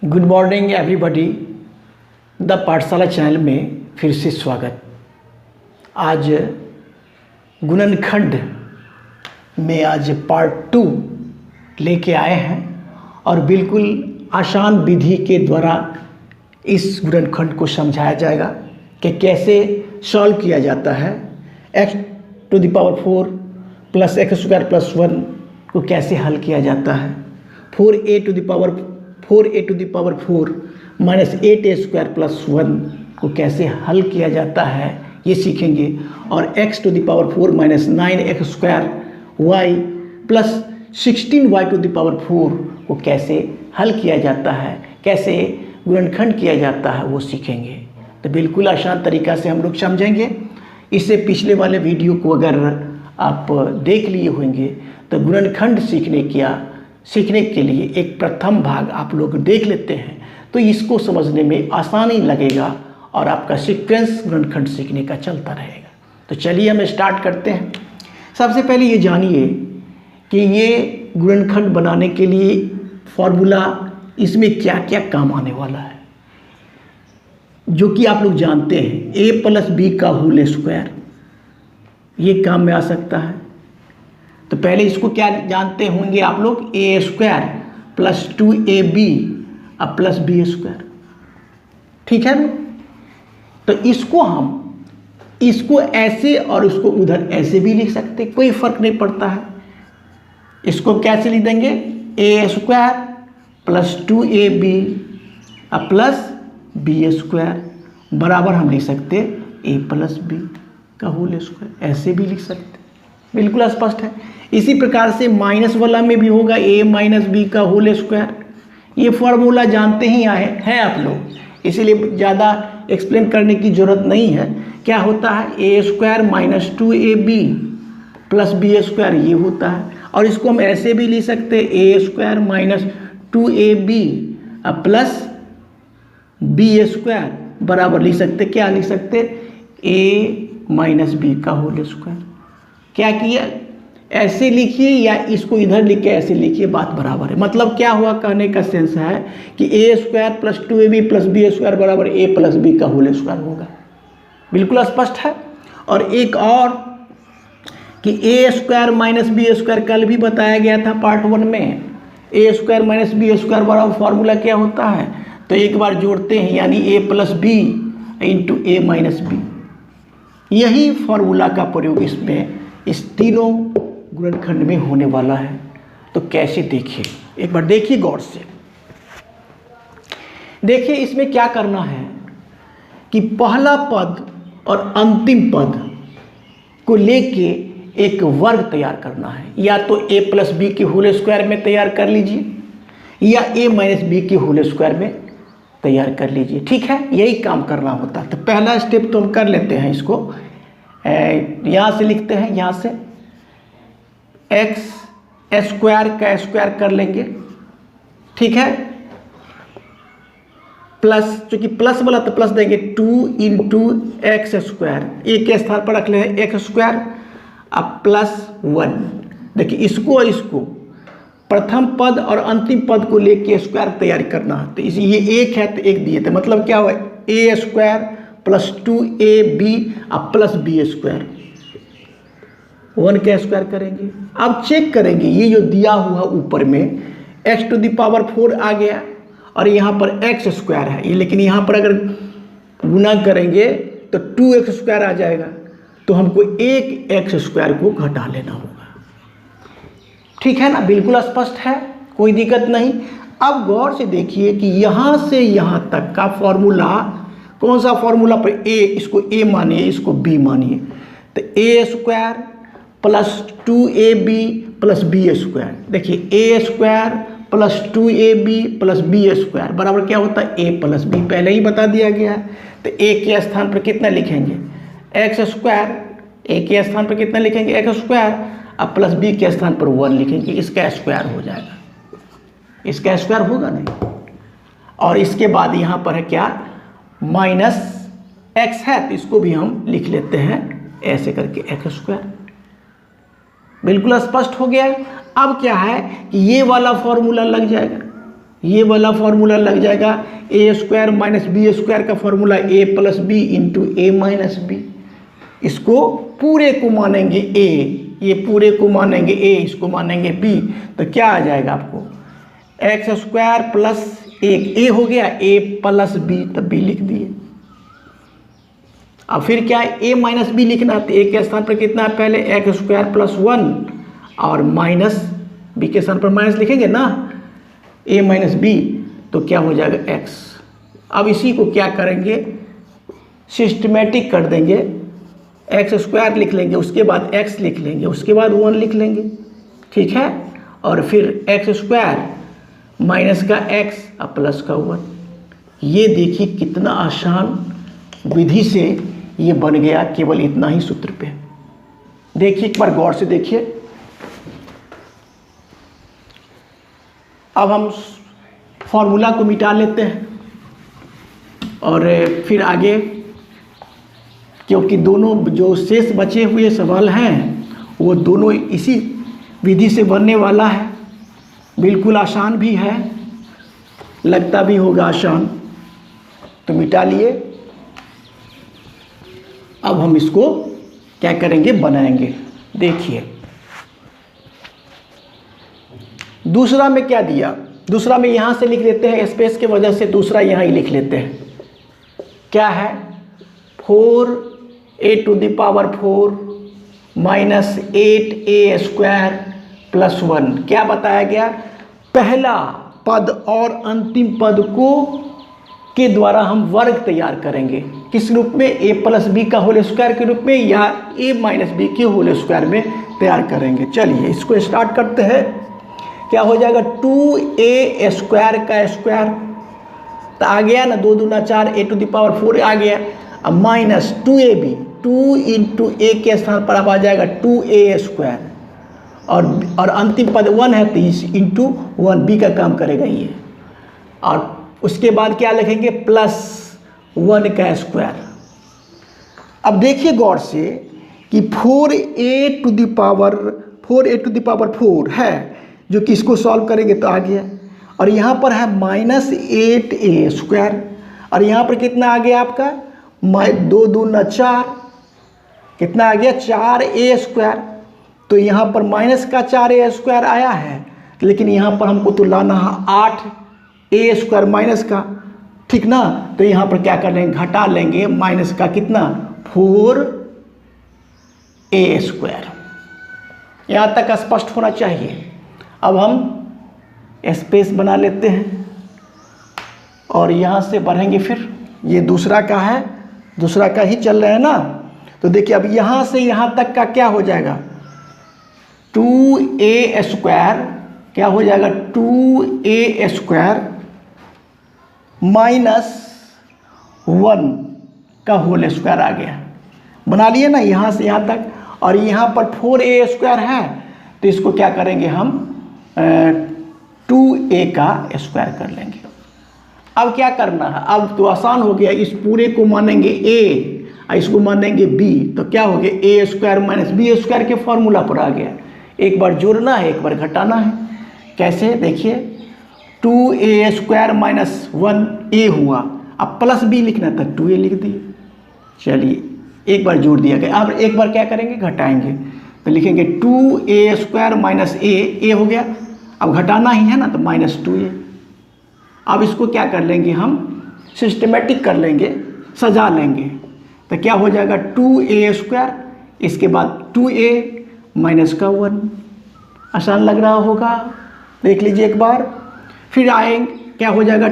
Good morning everybody. The पाठशाला channel में फिर से स्वागत। आज गुणनखंड में आज पार्ट 2 लेके आए हैं और बिल्कुल आसान विधि के द्वारा इस गुणनखंड को समझाया जाएगा कि कैसे सॉल्व किया जाता है। x⁴ प्लस x² + 1 को कैसे हल किया जाता है। 4a⁴ माइनस 8a² + 1 को कैसे हल किया जाता है ये सीखेंगे। और x⁴ minus 9x² plus 16y⁴ को कैसे हल किया जाता है, कैसे गुणनखंड किया जाता है वो सीखेंगे। तो बिल्कुल आसान तरीक़ा से हम लोग समझेंगे। इससे पिछले वाले वीडियो को अगर आप देख लिए होंगे तो गुणनखंड सीखने के लिए एक प्रथम भाग आप लोग देख लेते हैं तो इसको समझने में आसानी लगेगा और आपका सीक्वेंस गुणनखंड सीखने का चलता रहेगा। तो चलिए हम स्टार्ट करते हैं। सबसे पहले ये जानिए कि ये गुणनखंड बनाने के लिए फॉर्मूला इसमें क्या क्या काम आने वाला है, जो कि आप लोग जानते हैं। a + b² ये काम में आ सकता है। तो पहले इसको क्या जानते होंगे आप लोग, a² + 2ab + b²। ठीक है ना। तो इसको ऐसे और इसको उधर ऐसे भी लिख सकते, कोई फर्क नहीं पड़ता है। इसको कैसे लिख देंगे, a² + 2ab + b² बराबर हम लिख सकते a + b²। ऐसे भी लिख सकते, बिल्कुल स्पष्ट है। इसी प्रकार से माइनस वाला में भी होगा a - b²। ये फॉर्मूला जानते ही हैं आप लोग, इसीलिए ज़्यादा एक्सप्लेन करने की ज़रूरत नहीं है। क्या होता है, a² - 2ab + b² ये होता है। और इसको हम ऐसे भी लिख सकते a² - 2ab + b² बराबर लिख सकते, क्या लिख सकते, a - b²। क्या किया, ऐसे लिखिए या इसको इधर लिख के ऐसे लिखिए, बात बराबर है। मतलब क्या हुआ, कहने का सेंस है कि a² + 2ab + b² बराबर a + b² होगा। बिल्कुल स्पष्ट है। और एक और कि a² - b² कल भी बताया गया था पार्ट 1 में। a² - b² बराबर फॉर्मूला क्या होता है, तो एक बार जोड़ते हैं यानी a + b × a - b। यही फॉर्मूला का प्रयोग इसमें इस तीनों गुणनखंड में होने वाला है। तो कैसे, देखिए एक बार देखिए गौर से। देखिए इसमें क्या करना है कि पहला पद और अंतिम पद को लेके एक वर्ग तैयार करना है। या तो a + b² में तैयार कर लीजिए या a - b² में तैयार कर लीजिए। ठीक है, यही काम करना होता है। तो पहला स्टेप तो हम कर लेते हैं। इसको यहाँ से लिखते हैं, यहाँ से x² का स्क्वायर कर लेंगे। ठीक है, प्लस, चूंकि प्लस वाला तो प्लस देंगे 2 × x²। एक के स्थान पर रख लें x² अब +1। देखिए इसको और इसको प्रथम पद और अंतिम पद को लेके स्क्वायर तैयार करना है। तो ये एक है तो एक दिए थे, मतलब क्या हुआ, a² + 2ab + b²। 1 का स्क्वायर करेंगे। अब चेक करेंगे ये जो दिया हुआ ऊपर में x⁴ आ गया और यहाँ पर x² है ये, लेकिन यहाँ पर अगर गुना करेंगे तो 2x² आ जाएगा। तो हमको एक x² को घटा लेना होगा। ठीक है ना, बिल्कुल स्पष्ट है, कोई दिक्कत नहीं। अब गौर से देखिए कि यहाँ से यहाँ तक का फॉर्मूला, कौन सा फॉर्मूला पर a, इसको a मानिए, इसको b मानिए। तो a² + 2ab + b²। देखिए a² + 2ab + b² बराबर क्या होता है, a + b। पहले ही बता दिया गया है। तो a के स्थान पर कितना लिखेंगे, x²। a के स्थान पर कितना लिखेंगे, x² अब प्लस b के स्थान पर 1 लिखेंगे। इसका स्क्वायर हो जाएगा, इसका स्क्वायर होगा नहीं। और इसके बाद यहाँ पर है क्या, -x है तो इसको भी हम लिख लेते हैं ऐसे करके x²। बिल्कुल स्पष्ट हो गया। अब क्या है कि ये वाला फॉर्मूला लग जाएगा, ये वाला फॉर्मूला लग जाएगा ए स्क्वायर माइनस बी स्क्वायर का फॉर्मूला ए प्लस बी इंटू ए माइनस बी। इसको पूरे को मानेंगे ए, ये पूरे को मानेंगे ए, इसको मानेंगे बी, तो क्या आ जाएगा आपको एक्स स्क्वायर प्लस एक ए हो गया, ए प्लस बी, तब बी लिख दिए। अब फिर क्या है, ए माइनस बी लिखना है, तो ए के स्थान पर कितना है, पहले एक्स स्क्वायर प्लस 1 और माइनस बी के स्थान पर माइनस लिखेंगे ना, ए माइनस बी, तो क्या हो जाएगा एक्स। अब इसी को क्या करेंगे, सिस्टमेटिक कर देंगे, एक्स स्क्वायर लिख लेंगे, उसके बाद एक्स लिख लेंगे, उसके बाद 1 लिख लेंगे, ठीक है। और फिर एक्स स्क्वायर माइनस का एक्स और प्लस का 1। ये देखिए कितना आसान विधि से ये बन गया, केवल इतना ही सूत्र पे। देखिए एक बार गौर से देखिए। अब हम फॉर्मूला को मिटा लेते हैं और फिर आगे, क्योंकि दोनों जो शेष बचे हुए सवाल हैं वो दोनों इसी विधि से बनने वाला है। बिल्कुल आसान भी है, लगता भी होगा आसान, तो मिटा लिए। अब हम इसको क्या करेंगे, बनाएंगे। देखिए दूसरा में क्या दिया, दूसरा में यहाँ से लिख लेते हैं, स्पेस के वजह से दूसरा यहाँ ही लिख लेते हैं। क्या है, 4a⁴ माइनस 8a² प्लस 1। क्या बताया गया, पहला पद और अंतिम पद को के द्वारा हम वर्ग तैयार करेंगे। किस रूप में, a प्लस बी का होल स्क्वायर के रूप में, या a माइनस बी के होल स्क्वायर में तैयार करेंगे। चलिए इसको स्टार्ट करते हैं। क्या हो जाएगा, 2a² का स्क्वायर, तो आ गया ना, 2 दूना 4, a⁴ आ गया। अब माइनस 2ab, 2 इंटू ए के स्थान पर अब आ जाएगा 2a², और अंतिम पद 1 है, तो इस इंटू 1 बी का काम करेगा ये। और उसके बाद क्या लिखेंगे, प्लस 1 का स्क्वायर। अब देखिए गौर से कि 4a⁴ है, जो कि इसको सॉल्व करेंगे तो आ गया। और यहाँ पर है माइनस 8a², और यहाँ पर कितना आ गया आपका, 2 दूना 4, कितना आ गया, 4a²। तो यहाँ पर माइनस का 4a² आया है, लेकिन यहाँ पर हमको तो लाना है 8a² माइनस का, ठीक ना। तो यहाँ पर क्या कर लेंगे, घटा लेंगे माइनस का कितना, 4a²। यहाँ तक स्पष्ट होना चाहिए। अब हम स्पेस बना लेते हैं और यहाँ से बढ़ेंगे। फिर ये दूसरा का है, दूसरा का ही चल रहा है ना, तो देखिए अब यहाँ से यहाँ तक का क्या हो जाएगा, 2a² क्या हो जाएगा, 2a² माइनस 1 का होल स्क्वायर आ गया। बना लिए ना यहाँ से यहाँ तक। और यहाँ पर 4a² है, तो इसको क्या करेंगे हम, 2a का स्क्वायर कर लेंगे। अब क्या करना है, अब तो आसान हो गया, इस पूरे को मानेंगे a और इसको मानेंगे b, तो क्या हो गया, a² माइनस b² के फॉर्मूला पर आ गया। एक बार जोड़ना है, एक बार घटाना है। कैसे, देखिए 2a² माइनस 1a हुआ, अब प्लस b लिखना था, 2a लिख दिए। चलिए एक बार जोड़ दिया गया। अब एक बार क्या करेंगे, घटाएंगे, तो लिखेंगे 2a² माइनस a हो गया। अब घटाना ही है ना, तो माइनस 2a। अब इसको क्या कर लेंगे, हम सिस्टमेटिक कर लेंगे, सजा लेंगे, तो क्या हो जाएगा, 2a², इसके बाद 2a माइनस का 1। आसान लग रहा होगा, देख लीजिए एक बार। फिर आएंगे, क्या हो जाएगा,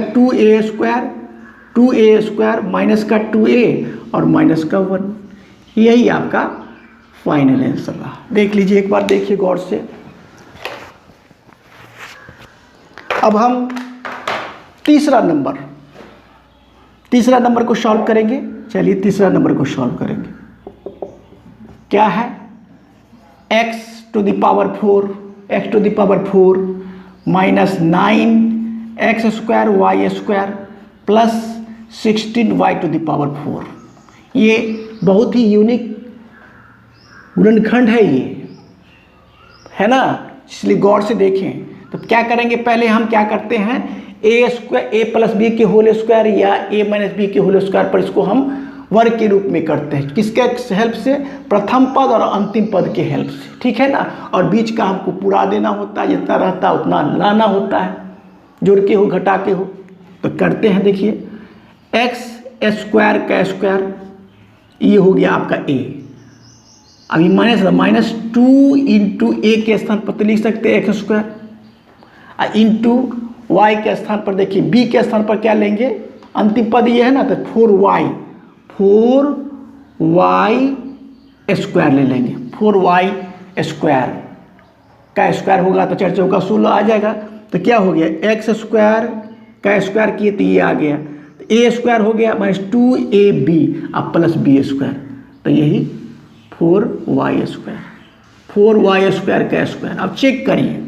2a² माइनस का 2a और माइनस का 1। यही आपका फाइनल आंसर रहा। देख लीजिए एक बार, देखिए गौर से। अब हम तीसरा नंबर को सॉल्व करेंगे। चलिए तीसरा नंबर को सॉल्व करेंगे। क्या है, x⁴ minus 9x² plus 16y⁴। ये बहुत ही यूनिक गुणनखंड है ये, है ना, इसलिए गौर से देखें। तो क्या करेंगे, पहले हम क्या करते हैं, ए स्क्वायर ए प्लस बी के होल स्क्वायर या ए माइनस बी के होल स्क्वायर पर इसको हम वर्ग के रूप में करते हैं। किसके हेल्प से? प्रथम पद और अंतिम पद के हेल्प से, ठीक है ना। और बीच का हमको पूरा देना होता है, जितना रहता है उतना लाना होता है, जोड़ के हो घटा के हो। तो करते हैं, देखिए एक्स स्क्वायर का स्क्वायर ये हो गया आपका ए। अभी माइनस टू इंटू ए के स्थान पर तो लिख सकते हैं एक्स स्क्वायर, इंटू वाई के स्थान पर देखिए बी के स्थान पर क्या लेंगे? अंतिम पद ये है ना, तो 4y स्क्वायर ले लेंगे। 4y स्क्वायर का स्क्वायर होगा तो 4 चौका 16 आ जाएगा। तो क्या हो गया? एक्स स्क्वायर का स्क्वायर किए तो ये आ गया, तो ए स्क्वायर हो गया माइनस 2ab अब प्लस बी स्क्वायर, तो यही 4y स्क्वायर का स्क्वायर। अब चेक करिए,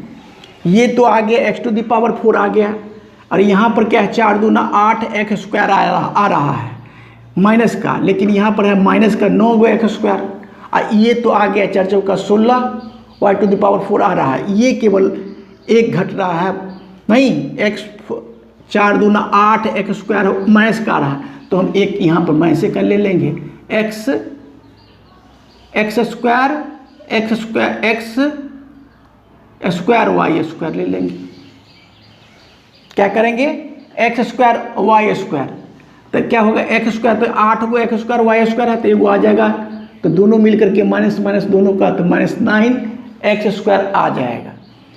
ये तो आ गया एक्स टू द पावर 4 आ गया, और यहाँ पर क्या है? 4 दूना 8 एक्स स्क्वायर आ रहा है माइनस का, लेकिन यहाँ पर है माइनस का 9 एक्स स्क्वायर, और ये तो आ गया 4 चौका 16 वाई टू द पावर 4 आ रहा है। ये केवल एक घट रहा है, नहीं एक्स 4 दूना 8 एक्स स्क्वायर माइनस का आ रहा है, तो हम एक यहाँ पर माइनस का ले लेंगे। एक्स स्क्वायर वाई स्क्वायर ले लेंगे। क्या करेंगे? एक्स स्क्वायर वाई स्क्वायर, तो क्या होगा? एक्स स्क्वायर तो 8 को एक्स स्क्वायर वाई स्क्वायर है, तो एगो आ जाएगा, तो दोनों मिल करके माइनस माइनस दोनों का, तो -9 एक्स स्क्वायर आ जाएगा।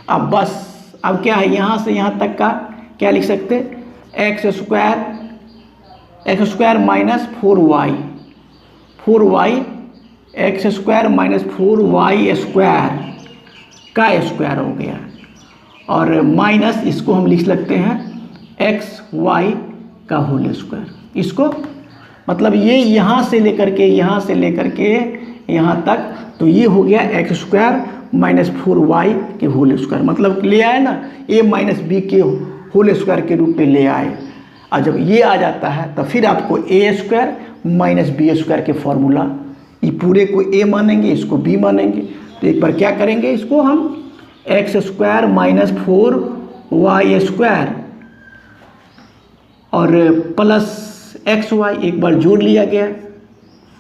अब बस अब क्या है? यहाँ से यहाँ तक का क्या लिख सकते हैं? X square minus 4y x square minus 4y square का स्क्वायर हो गया, और माइनस इसको हम लिख सकते हैं एक्स वाई का होल स्क्वायर। इसको मतलब ये यहाँ से लेकर के यहाँ तक, तो ये हो गया एक्स स्क्वायर माइनस 4y के होल स्क्वायर, मतलब ले आए ना, a माइनस बी के होल स्क्वायर के रूप में ले आए। और जब ये आ जाता है तो फिर आपको a square minus B square के फॉर्मूला, ये पूरे को a मानेंगे, इसको b मानेंगे। तो एक बार क्या करेंगे? इसको हम x square minus 4y square और प्लस एक्स वाई एक बार जोड़ लिया गया,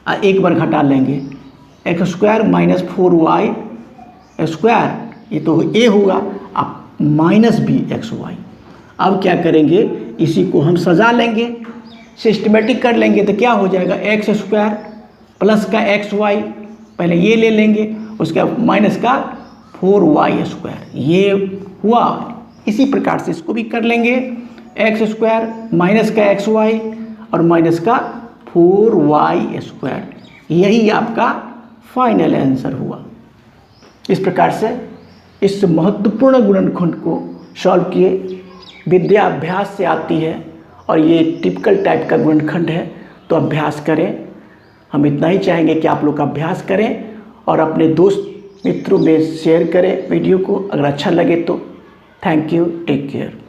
और एक बार घटा लेंगे। X square minus 4y square, ये तो a होगा, अब माइनस बी एक्स वाई। अब क्या करेंगे? इसी को हम सजा लेंगे, सिस्टमेटिक कर लेंगे, तो क्या हो जाएगा? एक्स स्क्वायर प्लस का एक्स वाई, पहले ये ले लेंगे, उसका माइनस का 4y स्क्वायर, ये हुआ। इसी प्रकार से इसको भी कर लेंगे, एक्स स्क्वायर माइनस का एक्स वाई और माइनस का 4y स्क्वायर, यही आपका फाइनल आंसर हुआ। इस प्रकार से इस महत्वपूर्ण गुणनखंड को सॉल्व किए। विद्या अभ्यास से आती है और ये टिपिकल टाइप का गुणनखंड है, तो अभ्यास करें। हम इतना ही चाहेंगे कि आप लोग अभ्यास करें और अपने दोस्त मित्रों में शेयर करें वीडियो को, अगर अच्छा लगे तो। Thank you, take care.